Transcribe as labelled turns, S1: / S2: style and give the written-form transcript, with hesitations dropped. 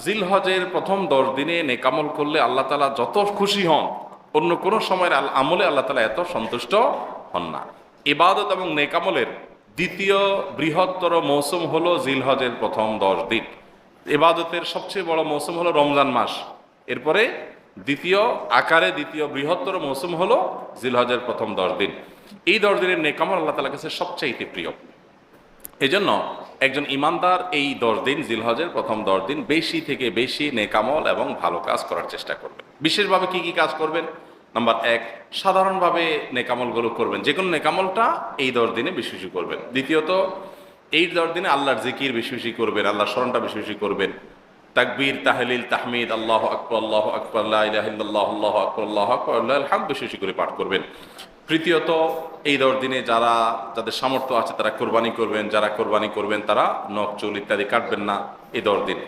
S1: জিলহজের প্রথম 10 দিনে নেকামল করলে আল্লাহ তাআলা যত খুশি হন, অন্য কোনো সময়ের আমলে আল্লাহ তাআলা এত সন্তুষ্ট হন না। ইবাদত এবং নেকামলের দ্বিতীয় বৃহত্তর মৌসুম হলো জিলহজের প্রথম 10 দিন। ইবাদতের সবচেয়ে বড় মৌসুম হলো রমজান মাস, এরপরে দ্বিতীয় বৃহত্তর মৌসুম হলো জিলহজের প্রথম 10 দিন। এই 10 দিনের নেকামল আল্লাহ তাআলার কাছে সবচাইতে প্রিয়। এজন্য একজন ইমানদার এই 10 দিন, জিলহজের প্রথম 10 দিন বেশি থেকে বেশি নেকামল এবং ভালো কাজ করার চেষ্টা করবেন। বিশেষভাবে কি কি কাজ করবেন? নাম্বার 1, সাধারণভাবে নেকামলগুলো করবেন, যে কোনো নেকামলটা এই 10 দিনে বেশি বেশি করবেন। দ্বিতীয়ত, এই 10 দিনে আল্লাহর জিকির বেশি বেশি করবেন, আল্লাহর স্মরণটা বেশি বেশি করবেন। তাকবীর, তাহলিল, তাহমিদ, আল্লাহু আকবার, আল্লাহু আকবার, লা ইলাহা ইল্লাল্লাহ, আল্লাহু আকবার, আল্লাহু আকবার, লিল্লাহিল হামদ বেশি বেশি করে পাঠ করবেন। তৃতীয়ত, এই 10 দিনে যাদের সামর্থ্য আছে তারা কোরবানি করবেন, যারা কোরবানি করবেন তারা নখ চুল ইত্যাদি কাটবেন না এই 10 দিনে।